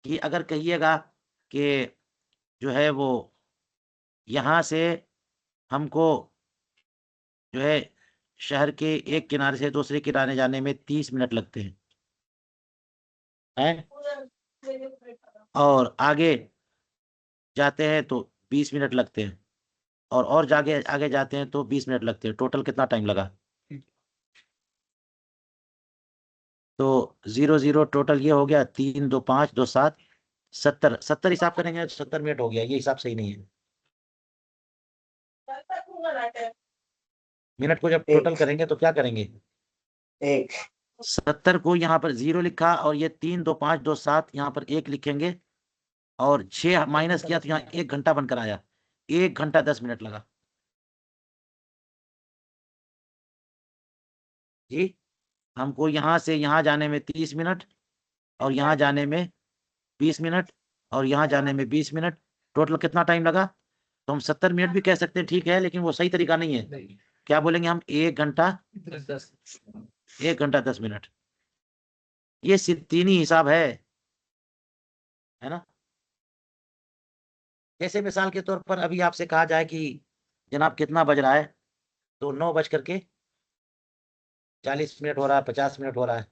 कि अगर कहिएगा कि जो है वो यहाँ से हमको जो है शहर के एक किनारे से दूसरे किनारे जाने में 30 मिनट लगते हैं, और आगे जाते हैं तो 20 मिनट लगते हैं, और जागे आगे जाते हैं तो 20 मिनट लगते हैं। टोटल कितना टाइम लगा? तो 0 0 टोटल ये हो गया 3 2 5 2 7 70 70 हिसाब करेंगे तो 70 मिनट हो गया। ये हिसाब सही नहीं है। मिनट को जब टोटल करेंगे तो क्या करेंगे? 1 70 को यहाँ पर 0 लिखा, और ये 3 2 5 2 7 यहाँ पर 1 लिखेंगे, और 6 माइनस किया तो यहाँ 1 घंटा बनकर आया। 1 घंटा 10 मिनट लगा जी। हमको यहाँ से यहाँ जाने में 30 मिनट, और यहाँ जाने में 20 मिनट, और यहाँ जाने में 20 मिनट। टोटल कितना टाइम लगा? तो हम 70 मिनट भी कह सकते हैं, ठीक है, लेकिन वो सही तरीका नहीं है। क्या बोलेंगे हम? 1 घंटा 1 घंटा 10 मिनट। ये सित्तीनी हिसाब है ना। जैसे मिसाल के तौर पर अभी आपसे कहा जाए कि जनाब कितना बज रहा है, तो 9:40 हो रहा है, 50 मिनट हो रहा है,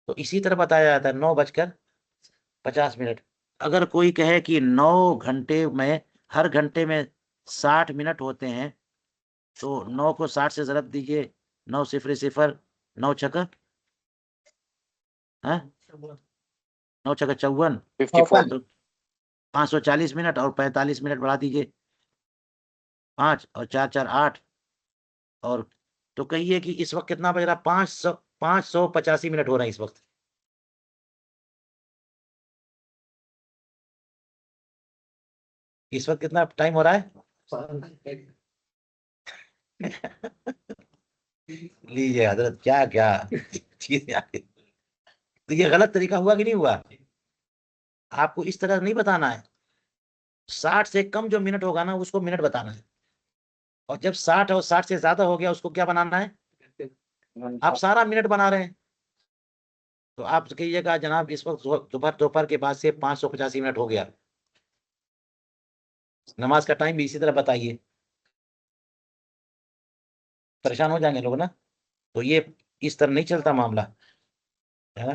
तो इसी तरह बताया जाता है 9:50। अगर कोई कहे कि 9 घंटे में हर घंटे में 60 मिनट होते हैं, तो 9 को 60 से ज़रब दीजिए, 9 0 0 9 छक्का 9 छक्का 54, 54 तो 540 मिनट, और 45 मिनट बढ़ा दीजिए, 5 और 4 4 8, और तो कहिए कि इस वक्त कितना बज रहा? 585 मिनट हो रहे हैं इस वक्त। इस वक्त कितना टाइम हो रहा है? लीजिए हजरत, क्या क्या चीज। तो ये गलत तरीका हुआ कि नहीं हुआ? आपको इस तरह नहीं बताना है। 60 से कम जो मिनट होगा ना, उसको मिनट बताना है, और जब 60 और 60 से ज्यादा हो गया, उसको क्या बनाना है? आप सारा मिनट बना रहे हैं। तो आप कहिएगा जनाब इस वक्त दोपहर के बाद से 585 मिनट हो गया। नमाज का टाइम भी इसी तरह बताइए। परेशान हो जाएंगे लोग ना। तो ये इस तरह नहीं चलता मामला, है ना।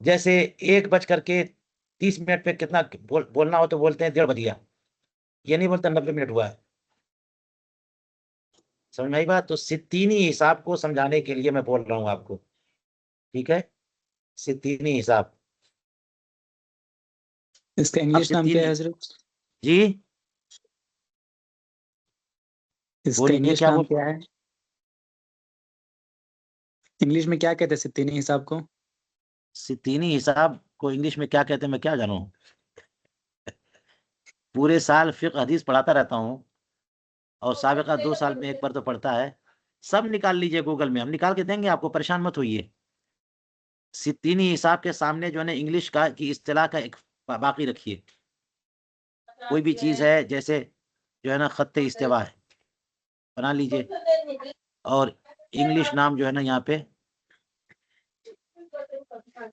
जैसे 1:30 पे कितना बोलना हो तो बोलते हैं 1:30 बज गया, ये नहीं बोलते 90 मिनट हुआ है। समझ में आई बात? तो सित्तीनी हिसाब को समझाने के लिए मैं बोल रहा हूँ आपको, ठीक है। सित्तीनी हिसाब। इसका अब इंग्लिश नाम क्या है सित्तीनी हजरत? जी, इसका बोलिए इंग्लिश क्या नाम बोल? क्या है? इंग्लिश में क्या कहते हैं सित्तीनी हिसाब को? सित्तीनी हिसाब को इंग्लिश में क्या कहते हैं मैं क्या जानूं। पूरे साल फिक्र हदीस पढ़ाता रहता हूँ, और साबिका 2 साल में एक बार तो पढ़ता है। सब निकाल लीजिए गूगल में, हम निकाल के देंगे आपको, परेशान मत होइए। सित्तीनी हिसाब के सामने जो है ना इंग्लिश का की इस्तिलाह का एक बाकी रखिए। कोई भी चीज है, जैसे जो है ना खत्ते इस्तेवा है, बना लीजिए, और इंग्लिश नाम जो है ना यहाँ पे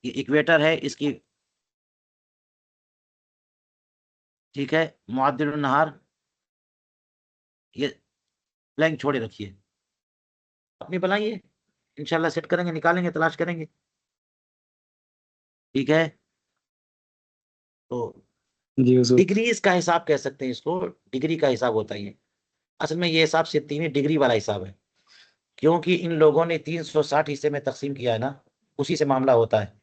ये इक्वेटर है इसकी, ठीक है। मुअद्दिल नहार, ये ब्लैंक छोड़े रखिए, अपनी बनाइए, इंशाल्लाह सेट करेंगे, निकालेंगे, तलाश करेंगे। ठीक है, तो जी हुजूर। डिग्रीज का हिसाब कह सकते हैं इसको, डिग्री का हिसाब होता है ये। असल में ये हिसाब से 3 डिग्री वाला हिसाब है, क्योंकि इन लोगों ने 360 हिस्से में तकसीम किया है ना, उसी से मामला होता है।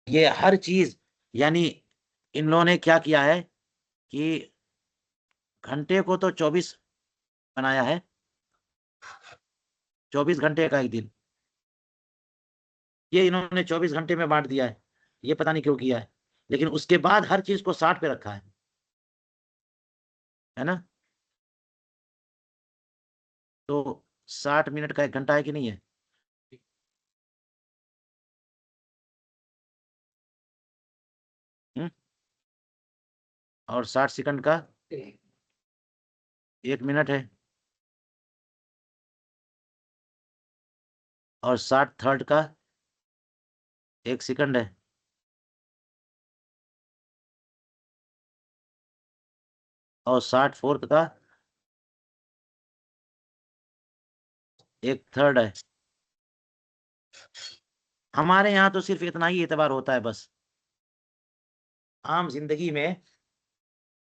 ये हर चीज, यानी इन लोगों ने क्या किया है कि घंटे को तो 24 बनाया है, 24 घंटे का एक दिन, ये इन्होंने 24 घंटे में बांट दिया है। ये पता नहीं क्यों किया है, लेकिन उसके बाद हर चीज को 60 पे रखा है ना। तो 60 मिनट का 1 घंटा है कि नहीं है? और 60 सेकंड का 1 मिनट है, और 60 थर्ड का 1 सेकंड है, और 60 फोर्थ का 1 थर्ड है। हमारे यहाँ तो सिर्फ इतना ही एतबार होता है बस। आम जिंदगी में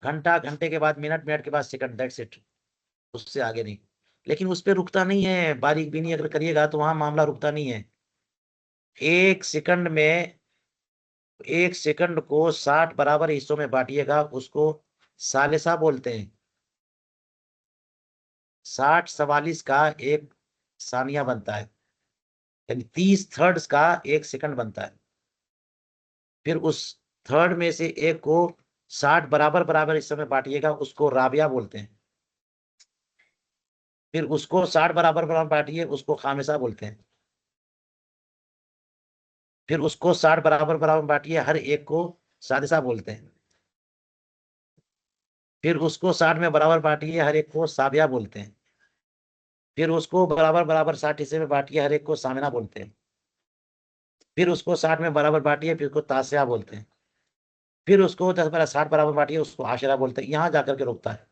घंटा, घंटे के बाद मिनट, मिनट के बाद सेकंड, दैट्स इट, उससे आगे नहीं। लेकिन उस पर रुकता नहीं है, बारीक भी नहीं अगर करिएगा तो वहां मामला रुकता नहीं है। 1 सेकंड में, 1 सेकंड को 60 बराबर हिस्सों में बांटिएगा, उसको सालिसा बोलते हैं। 60 44 का 1 सानिया बनता है, यानी 30 थर्ड्स का 1 सेकंड बनता है। फिर उस थर्ड में से एक को 60 बराबर बराबर हिस्सों में बांटिएगा, उसको राबिया बोलते हैं। फिर उसको 60 बराबर बराबर बांटिए, उसको खामिसा बोलते हैं। फिर उसको 60 बराबर बराबर बांटिए, हर एक को सादिसा बोलते हैं। फिर उसको 60 में बराबर बांटिए, हर एक को साबिया बोलते हैं। फिर उसको बराबर बराबर 60 हिस्से में बांटिए, हर एक को सामिना बोलते हैं। फिर उसको 60 में बराबर बांटिए, फिर उसको तासिया बोलते हैं। फिर उसको 10 बराबर 60 बराबर बांटिए, उसको आशरा बोलते हैं। यहाँ जाकर के रुकता है।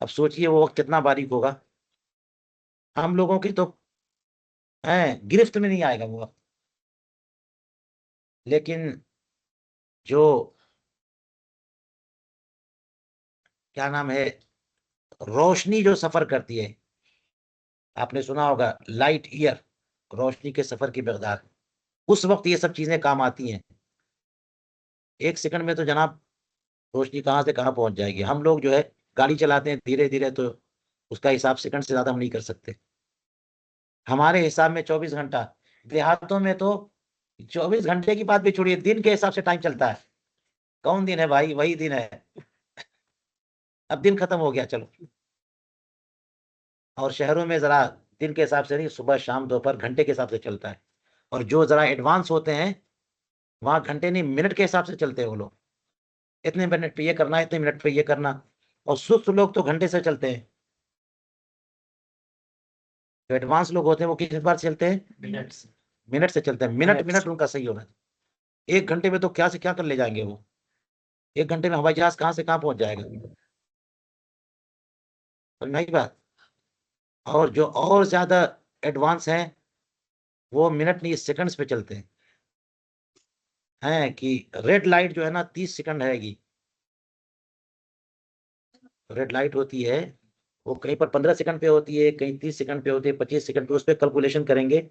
अब सोचिए वो वक्त कितना बारीक होगा, हम लोगों की तो है गिरफ्त में नहीं आएगा वो वक्त। लेकिन जो क्या नाम है, रोशनी जो सफर करती है, आपने सुना होगा लाइट ईयर, रोशनी के सफर की मकदार, उस वक्त ये सब चीजें काम आती हैं। 1 सेकंड में तो जनाब रोशनी कहाँ से कहाँ पहुंच जाएगी। हम लोग जो है गाड़ी चलाते हैं धीरे धीरे, तो उसका हिसाब सेकंड से ज्यादा हम नहीं कर सकते। हमारे हिसाब में 24 घंटा, देहातों में तो 24 घंटे की बात भी छोड़िए, दिन के हिसाब से टाइम चलता है। कौन दिन है भाई, वही दिन है, अब दिन खत्म हो गया चलो। और शहरों में जरा दिन के हिसाब से नहीं, सुबह शाम दोपहर घंटे के हिसाब से चलता है। और जो जरा एडवांस होते हैं वहां घंटे नहीं मिनट के हिसाब से चलते हैं वो लोग। इतने मिनट पे ये करना, इतने मिनट पे ये करना। और सुस्त लोग तो घंटे से चलते हैं। जो एडवांस लोग होते हैं वो किस बार से चलते हैं, मिनट से चलते हैं। मिनट मिनट उनका सही होना है। 1 घंटे में तो क्या से क्या कर ले जाएंगे वो। 1 घंटे में हवाई जहाज कहाँ से कहाँ पहुंच जाएगा, तो नहीं बात। और जो और ज्यादा एडवांस हैं वो मिनट नहीं सेकंड्स पे चलते हैं कि रेड लाइट जो है ना 30 सेकंड रहेगी। रेड लाइट होती है वो कहीं पर 15 सेकंड पे होती है, कहीं 30 सेकंड पे होती है, 25 सेकंड पे, उस पर कैलकुलेशन करेंगे।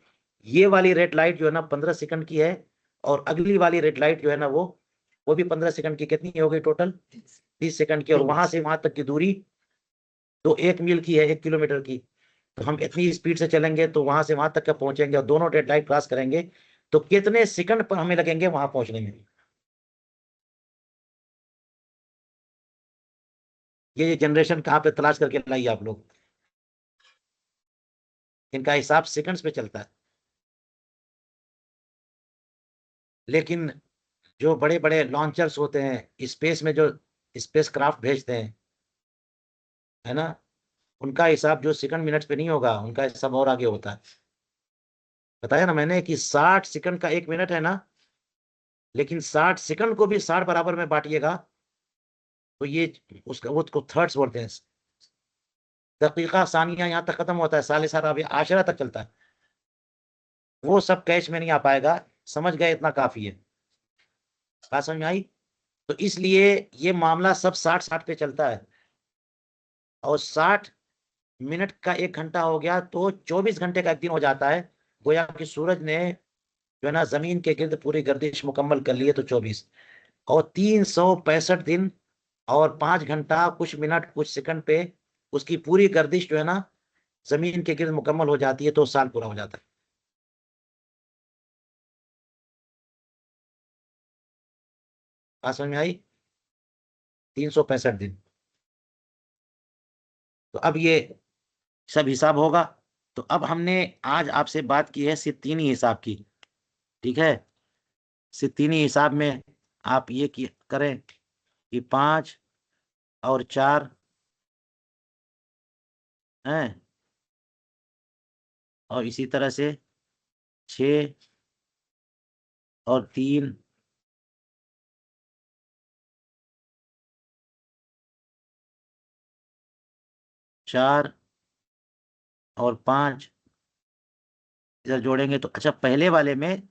ये वाली रेड लाइट जो है ना 15 सेकंड की है, और अगली वाली रेड लाइट जो है ना वो भी 15 सेकंड की। कितनी हो गई टोटल, 30 सेकंड की। और वहां से वहां तक की दूरी तो 1 मील की है, 1 किलोमीटर की। तो हम इतनी स्पीड से चलेंगे तो वहां से वहां तक का पहुंचेंगे, और दोनों रेड लाइट क्रॉस करेंगे तो कितने सेकंड पर हमें लगेंगे वहां पहुंचने में। ये जनरेशन कहाँ पे तलाश करके लाइए आप लोग, इनका हिसाब सेकंड्स पे चलता है। लेकिन जो बड़े बड़े लॉन्चर्स होते हैं स्पेस में, जो स्पेस क्राफ्ट भेजते हैं, है ना, उनका हिसाब जो सेकंड मिनट्स पे नहीं होगा, उनका हिसाब और आगे होता है। बताया ना मैंने कि 60 सेकंड का 1 मिनट है ना, लेकिन 60 सेकंड को भी 60 बराबर में बांटिएगा तो ये उसका वो थर्ड्स बोलते हैं। दकीका सानिया यहाँ तक खत्म होता है, साले सारा अभी आशरा तक चलता है, वो सब कैश में नहीं आ पाएगा। समझ गए, इतना काफी है। बात समझ में आई? तो इसलिए ये मामला सब 60-60 पे चलता है, और 60 मिनट का 1 घंटा हो गया तो 24 घंटे का एक दिन हो जाता है। गोया कि सूरज ने जो है ना जमीन के गिर्द पूरी गर्दिश मुकम्मल कर ली है, तो 24 और 365 दिन और 5 घंटा कुछ मिनट कुछ सेकंड पे उसकी पूरी गर्दिश जो है ना जमीन के गिर्द मुकम्मल हो जाती है, तो साल पूरा हो जाता है। बात समझ में आई? 365 दिन। तो अब ये सब हिसाब होगा। तो अब हमने आज आपसे बात की है सित्तीनी हिसाब की, ठीक है। सित्तीनी हिसाब में आप ये करें कि 5 और 4 हैं, और इसी तरह से 6 और 3 4 और 5 इधर जोड़ेंगे तो अच्छा, पहले वाले में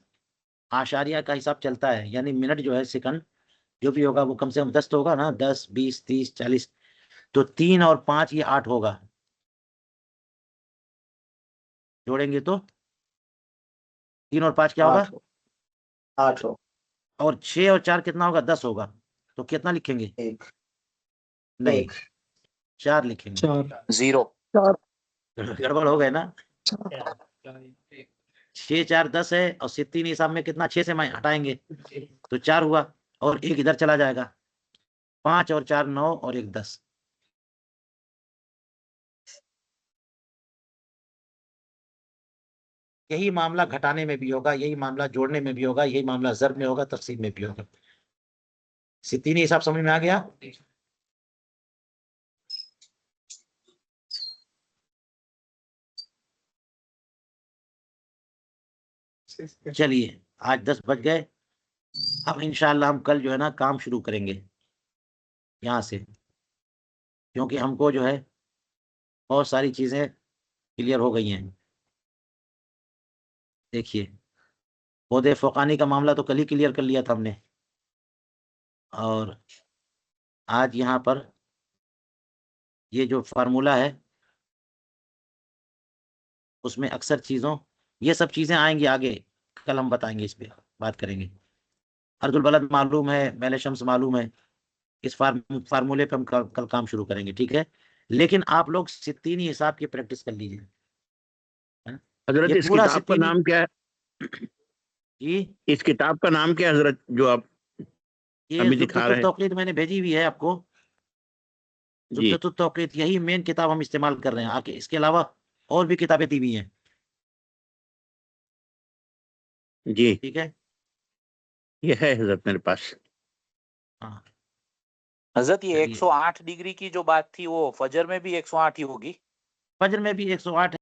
आशारिया का हिसाब चलता है, यानी मिनट जो है सेकंड जो भी होगा वो कम से कम 10 तो होगा ना, 10 20 30 40। तो 3 और 5 ये 8 होगा, जोड़ेंगे तो 3 और 5 क्या होगा? 8 हो। और 6 और 4 कितना होगा? 10 होगा। तो कितना लिखेंगे? 1 नहीं, 1 4 लिखेंगे। 0 गड़बड़ हो गए ना। 6 4 10 है, और सित्तीनी हिसाब में कितना? 6 से हटाएंगे तो 4 हुआ, और 1 इधर चला जाएगा। 5 और 4 9 और 1 10। यही मामला घटाने में भी होगा, यही मामला जोड़ने में भी होगा, यही मामला ज़र्ब में होगा, तक़सीम में भी होगा। सित्तीनी हिसाब समझ में आ गया? चलिए, आज 10 बज गए। अब इंशाअल्लाह हम कल जो है ना काम शुरू करेंगे यहाँ से, क्योंकि हमको जो है बहुत सारी चीज़ें क्लियर हो गई हैं। देखिए, पौधे फ़ुक़ानी का मामला तो कल ही क्लियर कर लिया था हमने, और आज यहाँ पर ये जो फार्मूला है उसमें अक्सर चीज़ों, ये सब चीज़ें आएंगी आगे, कल हम बताएंगे, इस पे बात करेंगे। अर्जुल बलद मालूम है, मैल शम्स मालूम है, इस फार्मूले पे हम कल काम शुरू करेंगे, ठीक है। लेकिन आप लोग सित्तीनी हिसाब की प्रैक्टिस कर लीजिए, है ना? हजरत ये इस पूरा किताब का सित्तीनी नाम क्या है? जी, इस किताब का नाम क्या है हजरत, जो आप ये अभी दिखा रहे हैं? ज़ुब्दतुत मैंने भेजी हुई है आपको। जी ज़ुब्दतुत यही मेन किताब हम इस्तेमाल कर रहे हैं, आके इसके अलावा और भी किताबें दी हुई हैं, जी, ठीक है। ये है हजरत मेरे पास। हाँ, हजरत ये चलिए। 108 डिग्री की जो बात थी वो फजर में भी 108 ही होगी? फजर में भी 108